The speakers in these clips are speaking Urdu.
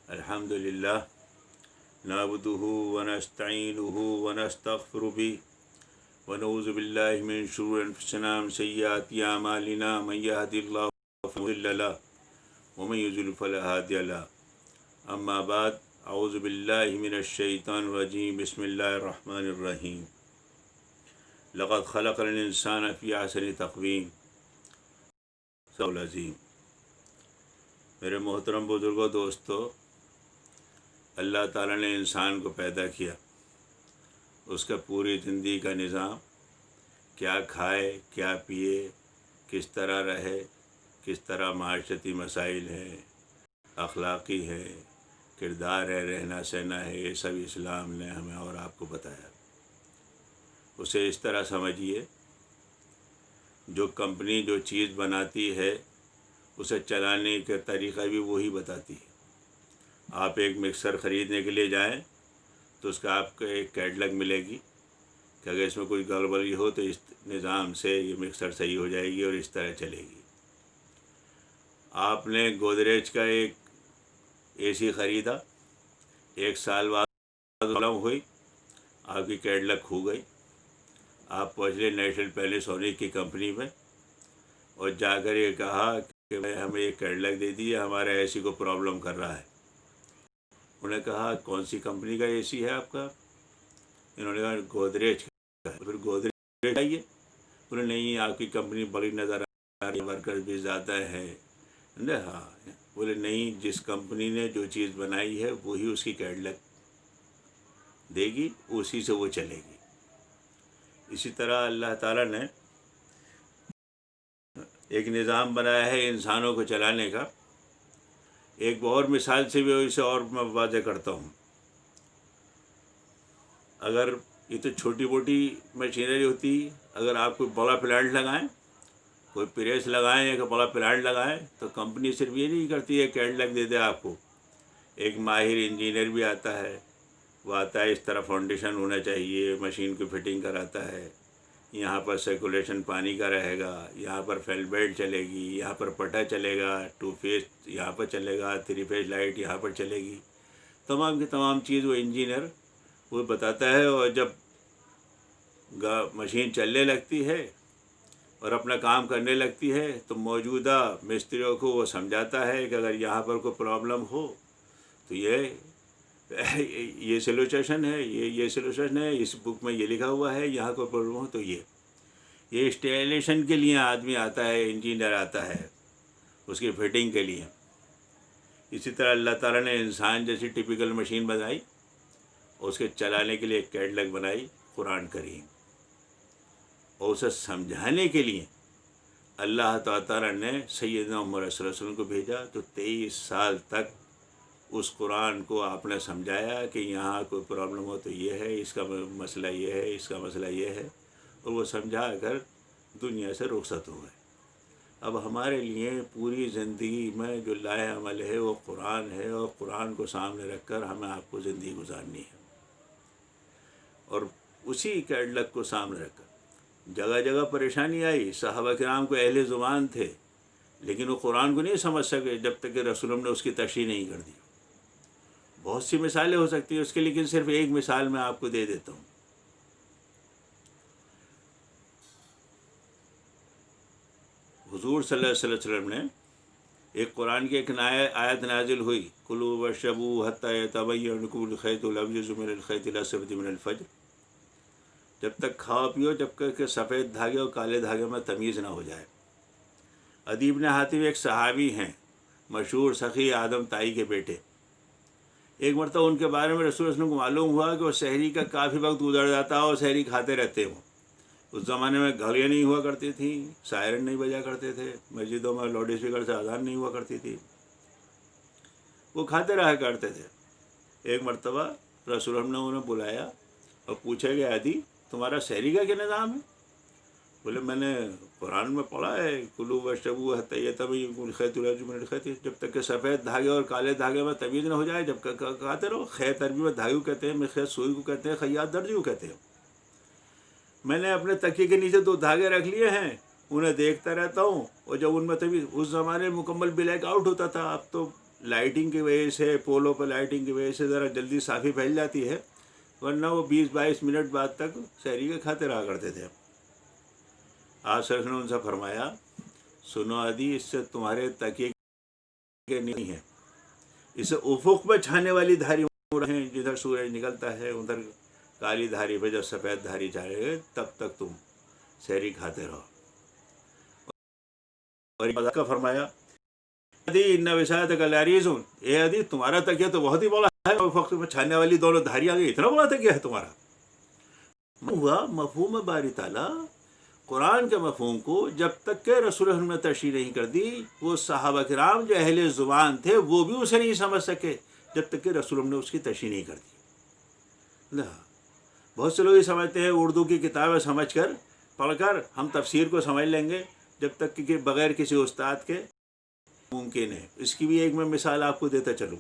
الحمدللہ نعبدہ ونستعینہ ونستغفرہ ونعوذ باللہ من شرور انفسنا ومن سیئات اعمالنا من یہد اللہ فلا مضل لہ ومن یضلل فلا ہادی لہ اما بعد اعوذ باللہ من الشیطان الرجیم بسم اللہ الرحمن الرحیم لقد خلقنا الانسان فی احسن تقویم صدق اللہ العظیم۔ میرے محترم بزرگوں، دوستو، اللہ تعالیٰ نے انسان کو پیدا کیا، اس کا پوری زندگی کا نظام، کیا کھائے کیا پیے، کس طرح رہے، کس طرح معاشرتی مسائل ہیں، اخلاقی ہے، کردار ہے، رہنا سہنا ہے، یہ سب اسلام نے ہمیں اور آپ کو بتایا۔ اسے اس طرح سمجھیے، جو کمپنی جو چیز بناتی ہے اسے چلانے کا طریقہ بھی وہی بتاتی ہے۔ آپ ایک مکسر خریدنے کے لیے جائیں تو اس کا آپ کو ایک کیٹلاگ ملے گی کہ اگر اس میں کوئی گڑبڑی ہو تو اس نظام سے یہ مکسر صحیح ہو جائے گی اور اس طرح چلے گی۔ آپ نے گودریج کا ایک اے سی خریدا، ایک سال بعد پرابلم ہوئی، آپ کی کیٹلاگ کھو گئی، آپ پہنچ گئے نیشنل پیلس ہونے کی کمپنی میں اور جا کر یہ کہا کہ ہمیں ایک کیٹلاگ دے دیے، ہمارے اے سی کو پرابلم کر رہا ہے۔ انہوں نے کہا کون سی کمپنی کا اے سی ہے آپ کا؟ انہوں نے کہا گودریج کا ہے۔ پھر گودریج چاہیے؟ انہوں نے نہیں، آپ کی کمپنی بڑی نظر آ رہی ہے، ورکر بھی زیادہ ہے۔ ہاں، بولے نہیں، جس کمپنی نے جو چیز بنائی ہے وہی اس کی کیٹلاگ دے گی، اسی سے وہ چلے گی۔ اسی طرح اللہ تعالیٰ نے ایک نظام بنایا ہے انسانوں کو چلانے کا۔ ایک اور مثال سے بھی اسے اور میں واضح کرتا ہوں۔ اگر یہ تو چھوٹی موٹی مشینری ہوتی، اگر آپ کوئی بڑا پلانٹ لگائیں، کوئی پریس لگائیں یا کوئی بڑا پلانٹ لگائیں تو کمپنی صرف یہ نہیں کرتی ہے کیٹلاگ دے دے آپ کو، ایک ماہر انجینئر بھی آتا ہے، وہ آتا ہے اس طرح فاؤنڈیشن ہونا چاہیے، مشین کو فٹنگ کراتا ہے، یہاں پر سرکولیشن پانی کا رہے گا، یہاں پر فیل بیلٹ چلے گی، یہاں پر پٹا چلے گا، 2 فیز یہاں پر چلے گا، 3 فیز لائٹ یہاں پر چلے گی، تمام کی تمام چیز وہ انجینئر وہ بتاتا ہے۔ اور جب مشین چلنے لگتی ہے اور اپنا کام کرنے لگتی ہے تو موجودہ مستریوں کو وہ سمجھاتا ہے کہ اگر یہاں پر کوئی پرابلم ہو تو یہ سلوشن ہے، یہ سلوشن ہے، اس بک میں یہ لکھا ہوا ہے، یہاں کوئی پرابلم ہو تو یہ انسٹالیشن کے لیے آدمی آتا ہے، انجینئر آتا ہے اس کی فٹنگ کے لیے۔ اسی طرح اللہ تعالیٰ نے انسان جیسی ٹپیکل مشین بنائی، اس کے چلانے کے لیے ایک کیٹلاگ بنائی، قرآن کریم، اور اسے سمجھانے کے لیے اللہ تعالیٰ نے سیدنا محمد صلی اللہ علیہ وسلم کو بھیجا۔ تو 23 سال تک اس قرآن کو آپ نے سمجھایا کہ یہاں کوئی پرابلم ہو تو یہ ہے، اس کا مسئلہ یہ ہے، اس کا مسئلہ یہ ہے، اور وہ سمجھا کر دنیا سے رخصت ہو گئے۔ اب ہمارے لیے پوری زندگی میں جو لائحہ عمل ہے وہ قرآن ہے، اور قرآن کو سامنے رکھ کر ہمیں آپ کو زندگی گزارنی ہے، اور اسی کیٹلاگ کو سامنے رکھ کر جگہ جگہ پریشانی آئی۔ صحابہ کرام کو اہل زبان تھے لیکن وہ قرآن کو نہیں سمجھ سکے جب تک کہ رسول اللہ نے اس کی تشریح نہیں کر دی۔ بہت سی مثالیں ہو سکتی ہیں اس کے، لیکن صرف ایک مثال میں آپ کو دے دیتا ہوں۔ حضور صلی اللہ علیہ وسلم نے ایک قرآن کی ایک آیت نازل ہوئی، کلوا واشربوا حتی یتبین لکم الخیط الابیض من الخیط الاسود من الفجر، جب تک کھاؤ پیو جب تک کہ سفید دھاگے اور کالے دھاگے میں تمیز نہ ہو جائے۔ عدی بن حاتم ایک صحابی ہیں، مشہور سخی آدم تائی کے بیٹے۔ ایک مرتبہ ان کے بارے میں رسول اللہ صلی اللہ علیہ وسلم کو معلوم ہوا کہ وہ سحری کا کافی وقت گزر جاتا اور سحری کھاتے رہتے ہوں۔ اس زمانے میں گھڑیاں نہیں ہوا کرتی تھیں، سائرن نہیں بجا کرتے تھے، مسجدوں میں لاؤڈ اسپیکر سے اذان نہیں ہوا کرتی تھی، وہ کھاتے رہا کرتے تھے۔ ایک مرتبہ رسول اللہ نے انہیں بلایا اور پوچھا کہ عدی تمہارا سحری کا کیا نظام ہے؟ بولے میں نے قرآن میں پڑھا ہے کلوا واشربوا حتی یتبین لکم الخیط الابیض من الخیط، جب تک کہ سفید دھاگے اور کالے دھاگے میں تمیز نہ ہو جائے جب تک کھاتے رہو۔ خیط عربی میں دھاگے کو کہتے ہیں، خیط سوئی کو کہتے ہیں، خیاط درزی کو کہتے ہیں۔ میں نے اپنے تکیے کے نیچے 2 دھاگے رکھ لیے ہیں، انہیں دیکھتا رہتا ہوں، اور جب ان میں تمیز، اس زمانے میں مکمل بلیک آؤٹ ہوتا تھا، اب تو لائٹنگ کی وجہ سے، پولوں پر لائٹنگ کی وجہ سے ذرا جلدی صافی پھیل جاتی ہے، ورنہ وہ 20-22 منٹ بعد تک سحری کے کھاتے رہا کرتے تھے۔ آپ صلی اللہ علیہ وسلم نے ان سے فرمایا، سنو عدی، اس سے تمہارے تکیے کے نہیں ہے، اس سے افق میں چھانے والی دھاری ہیں، جدھر سورج نکلتا ہے ادھر کالی دھاری پہ جب سفید دھاری چاہے گے تب تک تم سحری کھاتے رہو۔ اور مذاق کا فرمایا، عدی ان وسادک لعریض، اے عدی تمہارا تکیہ تو بہت ہی بڑا ہے، افق میں چھانے والی دونوں دھاریاں گئی، اتنا بڑا تکیہ ہے تمہارا۔ ہوا مفہوم باری تعالیٰ، قرآن کے مفہوم کو جب تک کہ رسول اللہ نے تشریح نہیں کر دی، وہ صحابہ کرام جو اہل زبان تھے وہ بھی اسے نہیں سمجھ سکے جب تک کہ رسول اللہ نے اس کی تشریح نہیں کر دی۔ بہت سے لوگ یہ سمجھتے ہیں اردو کی کتابیں سمجھ کر، پڑھ کر ہم تفسیر کو سمجھ لیں گے، جب تک کہ بغیر کسی استاد کے ممکن ہے۔ اس کی بھی ایک میں مثال آپ کو دیتا چلوں۔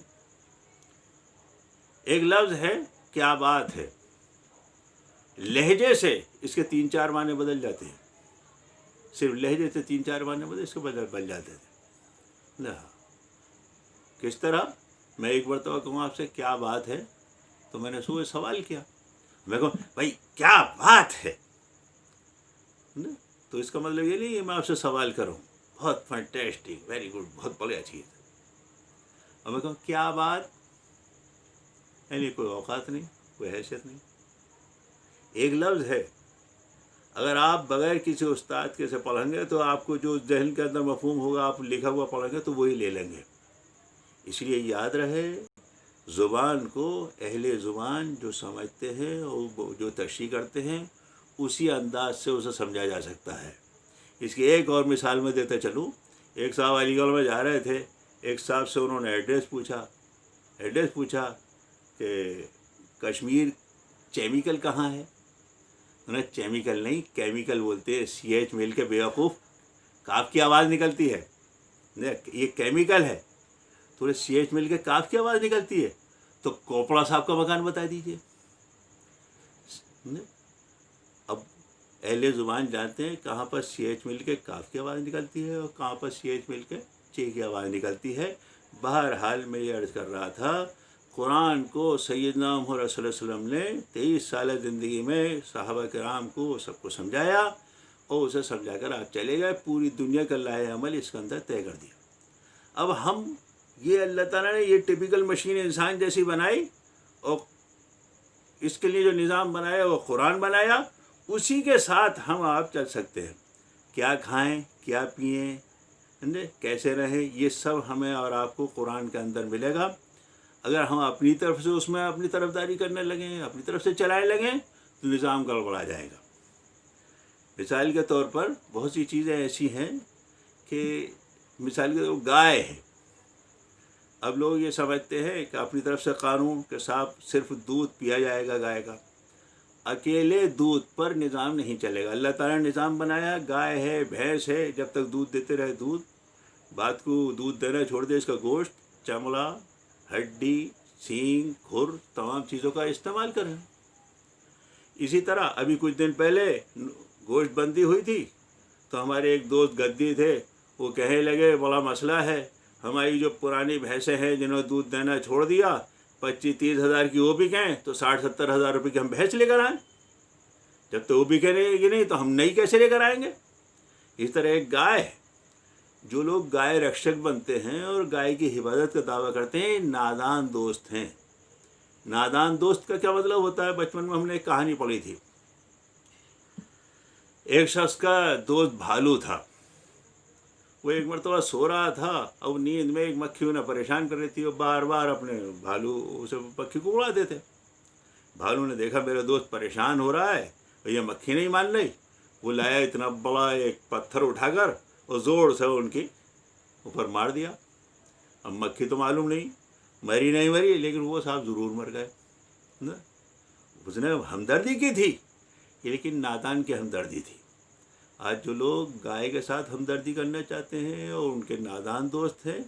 ایک لفظ ہے کیا بات ہے، لہجے سے اس کے 3-4 معنی بدل جاتے ہیں، صرف لہجے سے 3-4 معنی بدل اس کے بدل جاتے تھے۔ کس طرح؟ میں ایک مرتبہ کہوں آپ سے کیا بات ہے، تو میں نے سوال کیا، میں کہوں بھائی کیا بات ہے، تو اس کا مطلب یہ نہیں ہے میں آپ سے سوال کروں بہت فینٹیسٹک، ویری گڈ، بہت بڑھیا چیز ہے، اور میں کہوں کیا بات، یعنی کوئی اوقات نہیں، کوئی حیثیت نہیں۔ ایک لفظ ہے، اگر آپ بغیر کسی استاد کے سے پڑھیں گے تو آپ کو جو ذہن کے اندر مفہوم ہوگا، آپ لکھا ہوا پڑھیں گے تو وہی لے لیں گے۔ اس لیے یاد رہے، زبان کو اہل زبان جو سمجھتے ہیں اور جو تشریح کرتے ہیں اسی انداز سے اسے سمجھا جا سکتا ہے۔ اس کی ایک اور مثال میں دیتے چلوں۔ ایک صاحب علی گڑھ میں جا رہے تھے، ایک صاحب سے انہوں نے ایڈریس پوچھا کہ کشمیر چیمیکل کہاں ہے؟ انہیں چیمیکل نہیں کیمیکل بولتے ہیں، CH مل کے بیوقوف، کاف کی آواز نکلتی ہے، یہ کیمیکل ہے، تھوڑے CH مل کے کاف کی آواز نکلتی ہے، تو کوپڑا صاحب کا مکان بتا دیجئے۔ اب اہل زبان جانتے ہیں کہاں پر CH مل کے کاف کی آواز نکلتی ہے اور کہاں پر CH مل کے چے کی آواز نکلتی ہے۔ بہرحال میں یہ عرض کر رہا تھا، قرآن کو سیدنا محمد صلی اللہ علیہ وسلم نے 23 سالہ زندگی میں صحابہ کرام کو سب کو سمجھایا، اور اسے سمجھا کر آپ چلے گئے، پوری دنیا کا لائحہ عمل اس کے اندر طے کر دیا۔ اب ہم یہ اللہ تعالیٰ نے یہ ٹپیکل مشین انسان جیسی بنائی، اور اس کے لیے جو نظام بنایا وہ قرآن بنایا، اسی کے ساتھ ہم آپ چل سکتے ہیں۔ کیا کھائیں، کیا پئیں، کیسے رہیں، یہ سب ہمیں اور آپ کو قرآن کے اندر ملے گا۔ اگر ہم اپنی طرف سے اس میں اپنی طرفداری کرنے لگیں، اپنی طرف سے چلانے لگیں، تو نظام گڑبڑا جائے گا۔ مثال کے طور پر بہت سی چیزیں ایسی ہیں کہ مثال کے طور پر گائے ہے، اب لوگ یہ سمجھتے ہیں کہ اپنی طرف سے قانون کے ساتھ صرف دودھ پیا جائے گا گائے کا، اکیلے دودھ پر نظام نہیں چلے گا۔ اللہ تعالیٰ نے نظام بنایا، گائے ہے، بھینس ہے، جب تک دودھ دیتے رہے دودھ، بات کو دودھ دینا چھوڑ دے، اس کا گوشت، چمڑا، ہڈی، سینگ، کھر، تمام چیزوں کا استعمال کریں۔ اسی طرح ابھی کچھ دن پہلے گوشت بندی ہوئی تھی، تو ہمارے ایک دوست گدی تھے، وہ کہنے لگے بڑا مسئلہ ہے، ہماری جو پرانی بھینسیں ہیں جنہوں نے دودھ دینا چھوڑ دیا، 25-30 ہزار کی وہ بکیں تو 60-70 ہزار روپے کی ہم بھینس لے کر آئیں، جب تو وہ بکے گی نہیں تو ہم نئی کیسے لے کر آئیں گے؟ اس طرح ایک گائے ہے، جو لوگ گائے رکشک بنتے ہیں اور گائے کی حفاظت کا دعویٰ کرتے ہیں، نادان دوست ہیں۔ نادان دوست کا کیا مطلب ہوتا ہے؟ بچپن میں ہم نے ایک کہانی پڑھی تھی، ایک شخص کا دوست بھالو تھا، وہ ایک مرتبہ سو رہا تھا، اور نیند میں ایک مکھی انہیں پریشان کر رہی تھی، وہ بار بار اپنے بھالو اسے مکھی کو اڑا دیتے۔ بھالو نے دیکھا میرا دوست پریشان ہو رہا ہے اور یہ مکھی نہیں مان رہی، وہ لایا اتنا بڑا ایک پتھر اٹھا کر اور زور سے ان کی اوپر مار دیا۔ اب مکھی تو معلوم نہیں مری نہیں مری، لیکن وہ صاحب ضرور مر گئے۔ اس نے ہمدردی کی تھی، لیکن نادان کی ہمدردی تھی۔ آج جو لوگ گائے کے ساتھ ہمدردی کرنا چاہتے ہیں اور ان کے نادان دوست ہیں،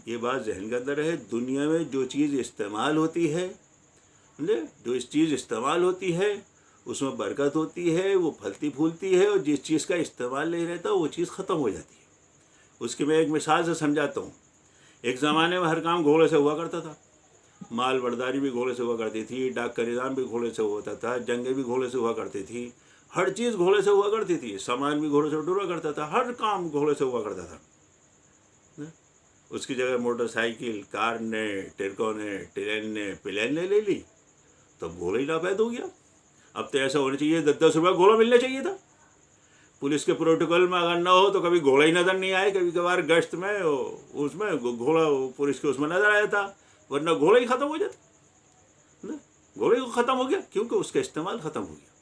یہ بات ذہن کے اندر ہے، دنیا میں جو چیز استعمال ہوتی ہے، اس میں برکت ہوتی ہے، وہ پھلتی پھولتی ہے، اور جس چیز کا استعمال نہیں رہتا وہ چیز ختم ہو جاتی ہے۔ اس کی میں ایک مثال سے سمجھاتا ہوں۔ ایک زمانے میں ہر کام گھوڑے سے ہوا کرتا تھا، مال برداری بھی گھوڑے سے ہوا کرتی تھی، ڈاک کا نظام بھی گھوڑے سے ہوتا تھا، جنگیں بھی گھوڑے سے ہوا کرتی تھی، ہر چیز گھوڑے سے ہوا کرتی تھی، سامان بھی گھوڑے سے ڈرا کرتا تھا، ہر کام گھوڑے سے ہوا کرتا تھا۔ اس کی جگہ موٹر سائیکل، کار نے، ٹرکوں نے، ٹرین نے، پلین نے لے لی، تو گھوڑا ہی ناپید ہو گیا۔ اب تو ایسا ہونا چاہیے 10 روپے گھوڑا ملنا چاہیے تھا۔ پولیس کے پروٹوکول میں اگر نہ ہو تو کبھی گھوڑا ہی نظر نہیں آئے، کبھی کبھار گشت میں اس میں گھوڑا پولیس کے اس میں نظر آیا تھا، ورنہ گھوڑا ہی ختم ہو جاتا، گھوڑے کو ختم ہو گیا کیونکہ اس کا استعمال ختم ہو گیا۔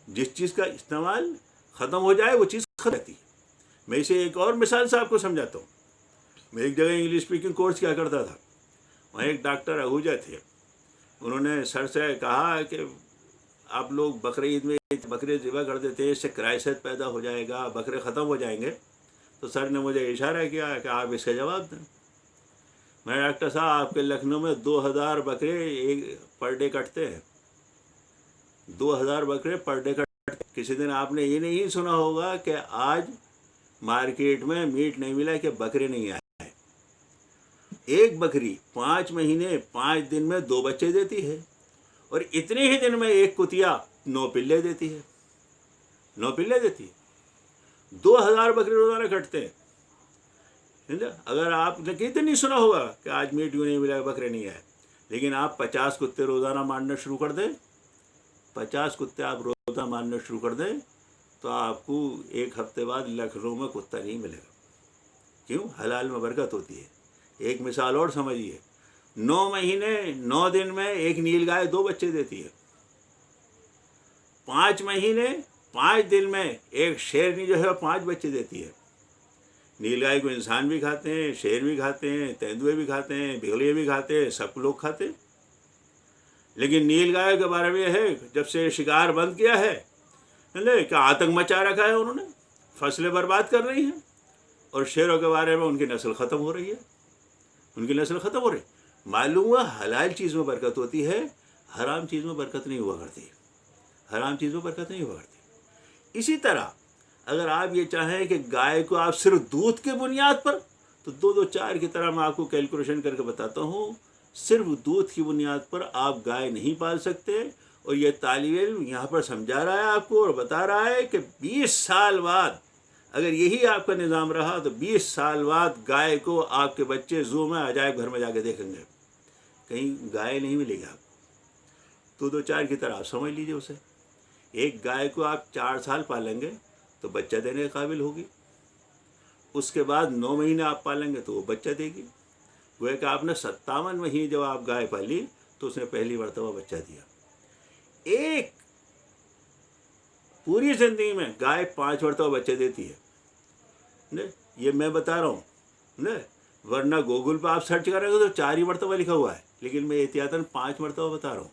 جس چیز کا استعمال ختم ہو جائے وہ چیز ختم رہتی ہے۔ میں اسے ایک اور مثال سے آپ کو سمجھاتا ہوں۔ میں ایک جگہ انگلش اسپیکنگ کورس کیا کرتا تھا، وہاں ایک ڈاکٹر اہوجہ تھے، انہوں نے سر سے کہا کہ آپ لوگ بقرعید میں بکرے ذبح کر دیتے ہیں، اس سے کرائسٹ پیدا ہو جائے گا، بکرے ختم ہو جائیں گے۔ تو سر نے مجھے اشارہ کیا کہ آپ اس کا جواب دیں۔ میں ڈاکٹر صاحب آپ کے لکھنؤ میں 2000 بکرے پر ڈے کٹتے ہیں، 2000 بکرے پر ڈے کٹتے ہیں۔ کسی دن آپ نے یہ نہیں سنا ہوگا کہ آج مارکیٹ میں میٹ نہیں ملا کہ بکرے نہیں آئے۔ ایک بکری 5 مہینے 5 دن میں 2 بچے دیتی ہے، اور اتنے ہی دن میں ایک کتیا 9 پلے دیتی ہے، 9 پلے دیتی ہے۔ 2000 بکرے روزانہ کٹتے ہیں۔ اگر آپ نے کتنے نہیں سنا ہوگا کہ آج میٹ کیوں نہیں ملا، بکرے نہیں آئے، لیکن آپ 50 کتے روزانہ مارنا شروع کر دیں، 50 کتے آپ روزانہ مارنا شروع کر دیں، تو آپ کو ایک ہفتے بعد لکھنؤ میں کتا نہیں ملے گا۔ کیوں؟ حلال میں برکت ہوتی ہے۔ ایک مثال اور سمجھیے، 9 مہینے 9 دن میں ایک نیل گائے 2 بچے دیتی ہے، 5 مہینے 5 دن میں ایک شیرنی جو ہے 5 بچے دیتی ہے۔ نیل گائے کو انسان بھی کھاتے ہیں، شیر بھی کھاتے ہیں، تیندوے بھی کھاتے ہیں، بھیڑیے بھی کھاتے ہیں، سب لوگ کھاتے ہیں۔ لیکن نیل گائے کے بارے میں یہ ہے، جب سے شکار بند کیا ہے کہ آتنک مچا رکھا ہے انہوں نے، فصلیں برباد کر رہی ہیں، اور شیروں کے بارے میں ان کی نسل ختم ہو رہی ہے، ان کی نسل ختم ہو رہی ہے۔ معلوم ہوا حلال چیز میں برکت ہوتی ہے، حرام چیز میں برکت نہیں ہوا کرتی، حرام چیز میں برکت نہیں ہوا کرتی۔ اسی طرح اگر آپ یہ چاہیں کہ گائے کو آپ صرف دودھ کی بنیاد پر، تو 2-2-4 کی طرح میں آپ کو کیلکولیشن کر کے بتاتا ہوں، صرف دودھ کی بنیاد پر آپ گائے نہیں پال سکتے۔ اور یہ طالب علم یہاں پر سمجھا رہا ہے آپ کو اور بتا رہا ہے کہ 20 سال بعد اگر یہی آپ کا نظام رہا تو 20 سال بعد گائے کو آپ کے بچے زو میں عجائب گھر میں جا کے دیکھیں گے، کہیں گائے نہیں ملے گی آپ کو۔ 2-4 کی طرح آپ سمجھ لیجئے اسے۔ ایک گائے کو آپ 4 سال پالیں گے تو بچہ دینے کے قابل ہوگی، اس کے بعد 9 مہینے آپ پالیں گے تو وہ بچہ دے گی۔ وہ کہ آپ نے 57 مہینے جب آپ گائے پالی تو اس نے پہلی مرتبہ بچہ دیا۔ ایک پوری زندگی میں گائے 5 مرتبہ بچے دیتی ہے، یہ میں بتا رہا ہوں، ورنہ گوگل پہ آپ سرچ کریں گے تو 4 ہی مرتبہ لکھا ہوا ہے، لیکن میں احتیاطاً 5 مرتبہ بتا رہا ہوں۔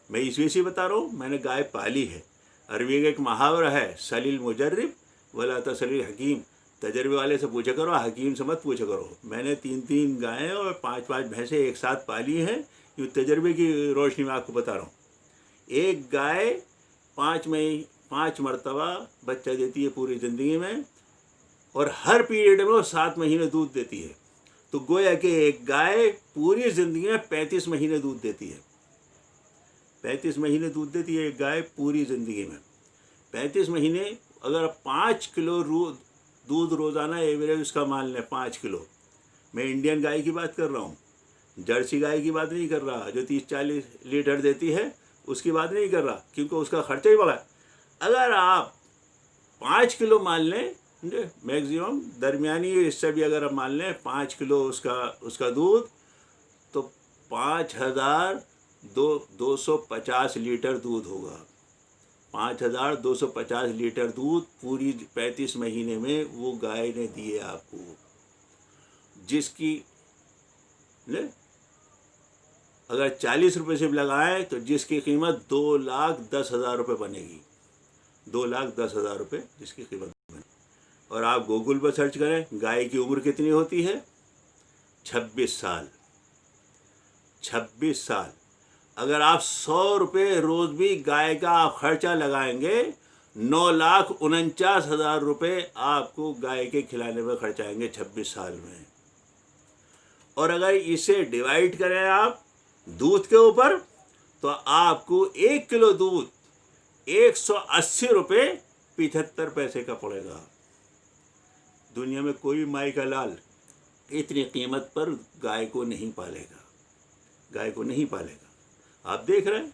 میں اس وجہ سے بتا رہا ہوں، میں نے گائے پالی ہے۔ عربی کا ایک محاورہ ہے، سلیل مجرب ولا تسلیل حکیم، تجربے والے سے پوچھا کرو، حکیم سے مت پوچھا کرو۔ میں نے 3 گائیں اور 5 بھینسیں ایک ساتھ پالی ہیں، یہ تجربے کی روشنی میں آپ کو بتا رہا ہوں۔ ایک گائے 5 مرتبہ بچہ دیتی ہے پوری زندگی میں، اور ہر پیریڈ میں وہ 7 مہینے دودھ دیتی ہے، تو گویا کہ ایک گائے پوری زندگی میں 35 مہینے دودھ دیتی ہے۔ 35 مہینے دودھ دیتی ہے ایک گائے پوری زندگی میں۔ 35 مہینے اگر 5 کلو دودھ روزانہ ایوریج اس کا مان لیں، 5 کلو۔ میں انڈین گائے کی بات کر رہا ہوں، جرسی گائے کی بات نہیں کر رہا جو 30-40 لیٹر دیتی ہے، اس کی بات نہیں کر رہا، کیونکہ اس کا خرچہ ہی بڑا ہے۔ اگر آپ 5 کلو مان لیں میکزیمم، درمیانی اس سے بھی اگر آپ مان لیں 5 کلو اس کا دودھ، تو 5250 لیٹر دودھ ہوگا۔ 5250 لیٹر دودھ پوری 35 مہینے میں وہ گائے نے دیے آپ کو، جس کی اگر 40 روپے سے لگائیں تو جس کی قیمت 2,10,000 روپے بنے گی، 2,10,000 روپے جس کی قیمت بنے گی۔ اور آپ گوگل پر سرچ کریں گائے کی عمر کتنی ہوتی ہے، 26 سال۔ 26 سال۔ اگر آپ 100 روپے روز بھی گائے کا آپ خرچہ لگائیں گے، 9,49,000 روپے آپ کو گائے کے کھلانے میں خرچ آئیں گے 26 سال میں۔ اور اگر اسے ڈیوائڈ کریں آپ دودھ کے اوپر تو آپ کو 1 کلو دودھ 180 روپے 75 پیسے کا پڑے گا. دنیا میں کوئی مائی کا لال اتنی قیمت پر گائے کو نہیں پالے گا، گائے کو نہیں پالے گا. آپ دیکھ رہے ہیں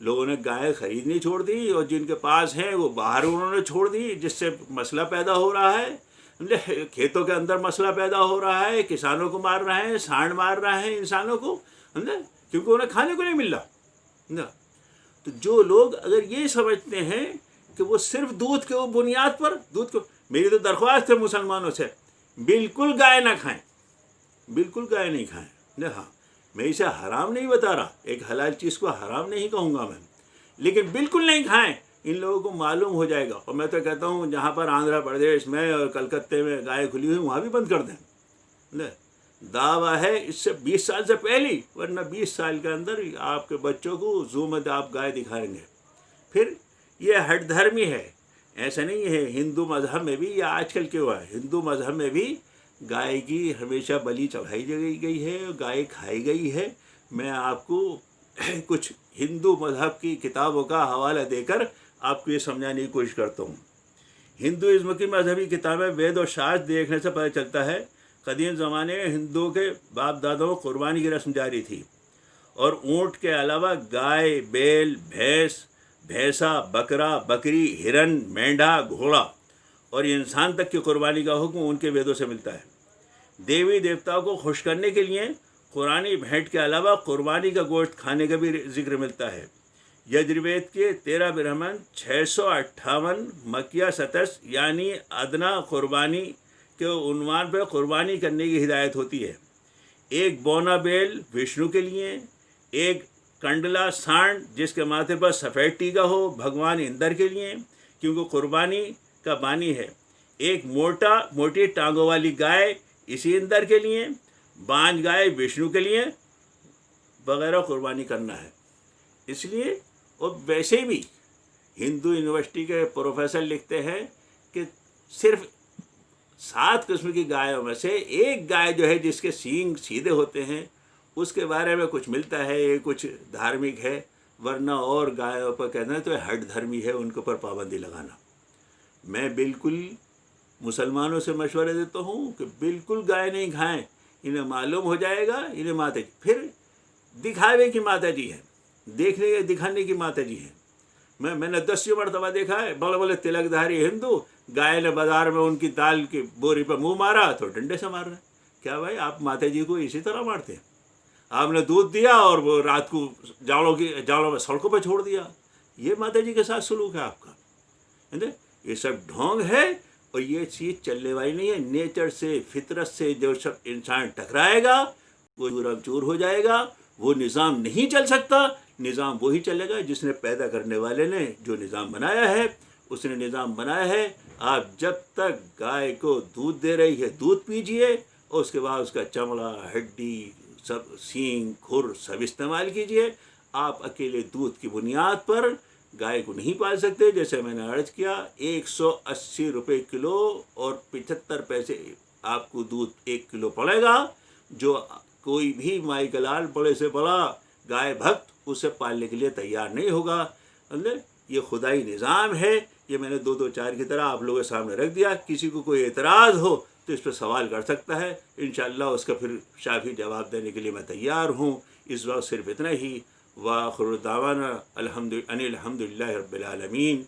لوگوں نے گائے خریدنی چھوڑ دی، اور جن کے پاس ہیں وہ باہر انہوں نے چھوڑ دی، جس سے مسئلہ پیدا ہو رہا ہے. کھیتوں کے اندر مسئلہ پیدا ہو رہا ہے، کسانوں کو مار رہے ہیں، سانڈ مار رہے ہیں انسانوں کو، کیونکہ انہیں کھانے کو نہیں مل رہا. تو جو لوگ اگر یہ سمجھتے ہیں کہ وہ صرف دودھ کے بنیاد پر دودھ کو، میری تو درخواست ہے مسلمانوں سے، بالکل گائے نہ کھائیں، بالکل گائے نہیں کھائیں. ہاں میں اسے حرام نہیں بتا رہا، ایک حلال چیز کو حرام نہیں کہوں گا میں، لیکن بالکل نہیں کھائیں. ان لوگوں کو معلوم ہو جائے گا. اور میں تو کہتا ہوں جہاں پر آندھرا پردیش میں اور کلکتے میں گائے کھلی ہوئی وہاں بھی بند کر دیں. دعویٰ ہے اس سے 20 سال سے پہلی، ورنہ 20 سال کے اندر آپ کے بچوں کو زو میں آپ گائے دکھائیں گے. پھر یہ ہٹ دھرمی ہے، ایسا نہیں ہے. ہندو مذہب میں بھی یہ آج کل کیوں ہے، ہندو مذہب میں بھی گائے کی ہمیشہ بلی چڑھائی گئی ہے، گائے کھائی گئی ہے. میں آپ کو کچھ ہندو مذہب کی کتابوں کا حوالہ دے کر آپ کو یہ سمجھانے کی کوشش کرتا ہوں. ہندوازم کی مذہبی کتابیں وید اور شاستر دیکھنے سے پتہ چلتا ہے قدیم زمانے میں ہندوؤں کے باپ دادوں کو قربانی کی رسم جاری تھی، اور اونٹ کے علاوہ گائے، بیل، بھینسا، بکرا، بکری، ہرن، مینڈھا، گھوڑا اور انسان تک کی قربانی کا حکم ان کے ویدوں سے ملتا ہے. دیوی دیوتاؤں کو خوش کرنے کے لیے قربانی بھیٹ کے علاوہ قربانی کا گوشت کھانے کا بھی ذکر ملتا ہے. یجروید کے 13 برہمن 658 مکیہ ستس یعنی ادنا قربانی کے عنوان پہ قربانی کرنے کی ہدایت ہوتی ہے. ایک بونا بیل وشنو کے لیے، ایک کنڈلا سانڈ جس کے ماتھے پر سفید ٹیکا ہو بھگوان اندر کے لیے کیونکہ قربانی کا بانی ہے، ایک موٹی ٹانگوں والی گائے اسی اندر کے لیے، بانج گائے وشنو کے لیے وغیرہ قربانی کرنا ہے. اس لیے اور ویسے بھی ہندو یونیورسٹی کے پروفیسر لکھتے ہیں کہ صرف 7 قسم کی گایوں میں سے ایک گائے جو ہے جس کے سینگ سیدھے ہوتے ہیں اس کے بارے میں کچھ ملتا ہے، یہ کچھ دھارمک ہے، ورنہ اور گایوں پر کہنا ہے تو ہٹ دھرمی ہے، ان کے اوپر پابندی لگانا. میں بالکل مسلمانوں سے مشورہ دیتا ہوں کہ بالکل گائے نہیں کھائیں. انہیں معلوم ہو جائے گا انہیں ماتا جی پھر دکھاوے کی ماتا جی ہے، دکھانے کی ماتا جی ہے. میں نے 10 مرتبہ دیکھا ہے بڑے بڑے تلک دھاری ہندو گائے نے بازار میں ان کی دال کی بوری پہ منہ مارا تو ڈنڈے سے مار رہے ہیں. کیا بھائی آپ ماتا جی کو اسی طرح مارتے ہیں؟ آپ نے دودھ دیا اور وہ رات کو جاڑوں میں سڑکوں پہ چھوڑ دیا. یہ ماتا جی کے ساتھ سلوک ہے آپ کا. یہ سب ڈھونگ ہے اور یہ چیز چلنے والی نہیں ہے. نیچر سے فطرت سے جو سب انسان ٹکرائے گا وہ چورم چور ہو جائے گا. وہ نظام نہیں چل سکتا. نظام وہی چلے گا جس نے پیدا کرنے والے نے جو نظام بنایا ہے. اس نے نظام بنایا ہے آپ جب تک گائے کو دودھ دے رہی ہے دودھ پیجئے اور اس کے بعد اس کا چمڑا، ہڈی، سب سینگ، کھر سب استعمال کیجئے. آپ اکیلے دودھ کی بنیاد پر گائے کو نہیں پال سکتے. جیسے میں نے عرض کیا 180 روپے کلو اور 75 پیسے آپ کو دودھ 1 کلو پڑے گا. جو کوئی بھی مائی کلال بڑے سے بڑا گائے بھکت اسے پالنے کے لیے تیار نہیں ہوگا. یہ خدائی نظام ہے. یہ میں نے 2-4 کی طرح آپ لوگوں کے سامنے رکھ دیا. کسی کو کوئی اعتراض ہو تو اس پہ سوال کر سکتا ہے، انشاءاللہ اس کا پھر شافی جواب دینے کے لیے میں تیار ہوں. اس وقت صرف اتنا ہی. وآخر دعوانا الحمدللہ رب العالمین.